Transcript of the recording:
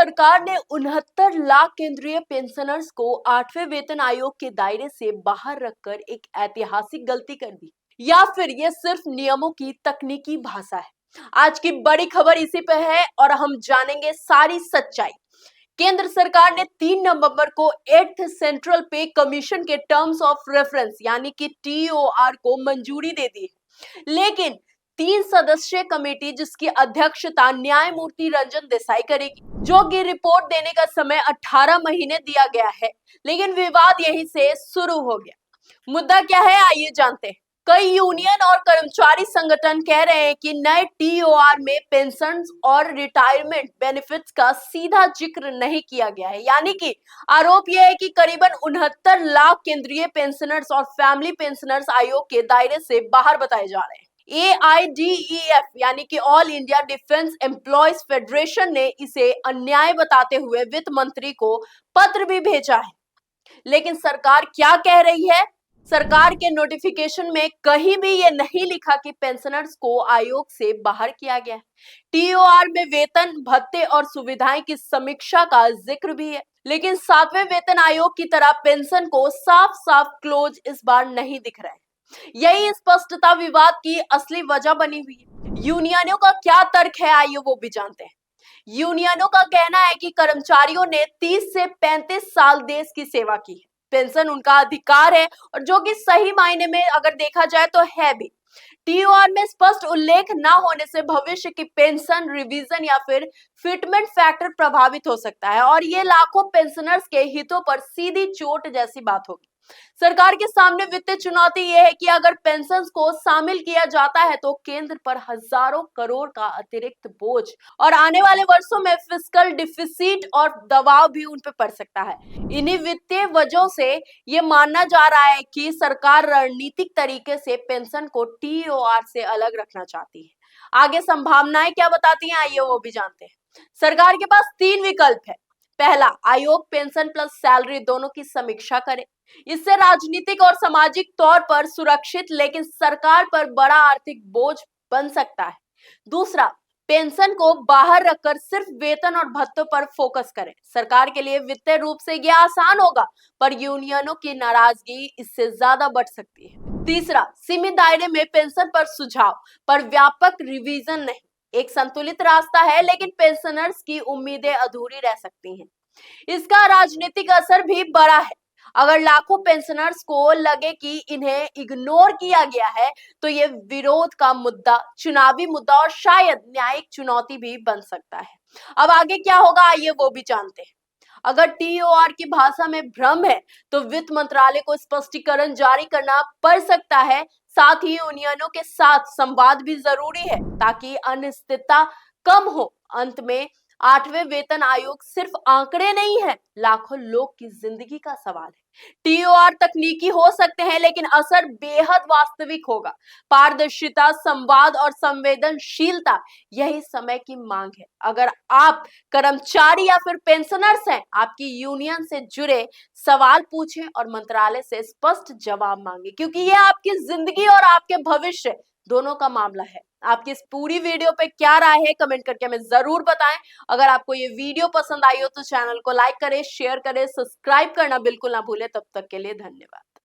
सरकार ने 69 लाख केंद्रीय पेंशनर्स को 8वें वेतन आयोग के दायरे से बाहर रखकर एक ऐतिहासिक गलती कर दी, या फिर ये सिर्फ नियमों की तकनीकी भाषा है? आज की बड़ी खबर इसी पे है और हम जानेंगे सारी सच्चाई। केंद्र सरकार ने 3 नवंबर को 8th सेंट्रल पे कमीशन के टर्म्स ऑफ रेफरेंस यानी कि टीओआर को मंजूरी दे दी, लेकिन 3 सदस्यीय कमेटी जिसकी अध्यक्षता न्यायमूर्ति रंजन देसाई करेगी, जो कि रिपोर्ट देने का समय 18 महीने दिया गया है। लेकिन विवाद यहीं से शुरू हो गया। मुद्दा क्या है, आइए जानते हैं। कई यूनियन और कर्मचारी संगठन कह रहे हैं कि नए टीओआर में पेंशन और रिटायरमेंट बेनिफिट्स का सीधा जिक्र नहीं किया गया है, यानी कि आरोप यह है कि करीबन 69 लाख केंद्रीय पेंशनर्स और फैमिली पेंशनर्स आयोग के दायरे से बाहर बताए जा रहे हैं। AIDEF यानी कि all India defence employees federation ने इसे अन्याय बताते हुए वित्त मंत्री को पत्र भी भेजा है। लेकिन सरकार क्या कह रही है? सरकार के नोटिफिकेशन में कहीं भी ये नहीं लिखा कि पेंशनर्स को आयोग से बाहर किया गया है। टीओआर में वेतन, भत्ते और सुविधाएं की समीक्षा का जिक्र भी है, लेकिन 7वें वेतन आयोग की तरह पेंशन को साफ साफ क्लोज इस बार नहीं दिख रहा है। यही स्पष्टता विवाद की असली वजह बनी हुई है। यूनियनों का क्या तर्क है, आइए वो भी जानते हैं। यूनियनों का कहना है कि कर्मचारियों ने 30 से 35 साल देश की सेवा की है, पेंशन उनका अधिकार है और जो कि सही मायने में अगर देखा जाए तो है भी। टीओआर में स्पष्ट उल्लेख ना होने से भविष्य की पेंशन रिवीजन या फिर फिटमेंट फैक्टर प्रभावित हो सकता है और ये लाखों पेंशनर्स के हितों पर सीधी चोट जैसी बात होगी। सरकार के सामने वित्तीय चुनौती यह है कि अगर पेंशन को शामिल किया जाता है तो केंद्र पर हजारों करोड़ का अतिरिक्त बोझ और आने वाले वर्षों में फिस्कल डिफिसिट और दबाव भी उन पर पड़ सकता है। इन्हीं वित्तीय वजहों से ये मानना जा रहा है कि सरकार रणनीतिक तरीके से पेंशन को टीओआर से अलग रखना चाहती है। आगे संभावनाएं क्या बताती हैं, आइए वो भी जानते हैं। सरकार के पास 3 विकल्प है। पहला, आयोग पेंशन प्लस सैलरी दोनों की समीक्षा करे। इससे राजनीतिक और सामाजिक तौर पर सुरक्षित लेकिन सरकार पर बड़ा आर्थिक बोझ बन सकता है। दूसरा, पेंशन को बाहर रखकर सिर्फ वेतन और भत्तों पर फोकस करें। सरकार के लिए वित्तीय रूप से यह आसान होगा, पर यूनियनों की नाराजगी इससे ज्यादा बढ़ सकती है। तीसरा, सीमित दायरे में पेंशन पर सुझाव पर व्यापक रिवीजन नहीं। एक संतुलित रास्ता है, लेकिन पेंशनर्स की उम्मीदें अधूरी रह सकती हैं। इसका राजनीतिक असर भी बड़ा है। अगर लाखों पेंशनर्स को लगे कि इन्हें इग्नोर किया गया है तो ये विरोध का मुद्दा, चुनावी मुद्दा और शायद न्यायिक चुनौती भी बन सकता है। अब आगे क्या होगा, आइए वो भी जानते हैं। अगर टीओआर की भाषा में भ्रम है तो वित्त मंत्रालय को स्पष्टीकरण जारी करना पड़ सकता है। साथ ही यूनियनों के साथ संवाद भी जरूरी है ताकि अनिश्चितता कम हो। अंत में 8वें वेतन आयोग सिर्फ आंकड़े नहीं है, लाखों लोग की जिंदगी का सवाल है। टीओआर तकनीकी हो सकते हैं, लेकिन असर बेहद वास्तविक होगा। पारदर्शिता, संवाद और संवेदनशीलता यही समय की मांग है। अगर आप कर्मचारी या फिर पेंशनर्स हैं, आपकी यूनियन से जुड़े सवाल पूछें और मंत्रालय से स्पष्ट जवाब मांगे, क्योंकि ये आपकी जिंदगी और आपके भविष्य दोनों का मामला है। आपकी इस पूरी वीडियो पे क्या राय है, कमेंट करके हमें जरूर बताएं। अगर आपको ये वीडियो पसंद आई हो तो चैनल को लाइक करें, शेयर करें, सब्सक्राइब करना बिल्कुल ना भूलें। तब तक के लिए धन्यवाद।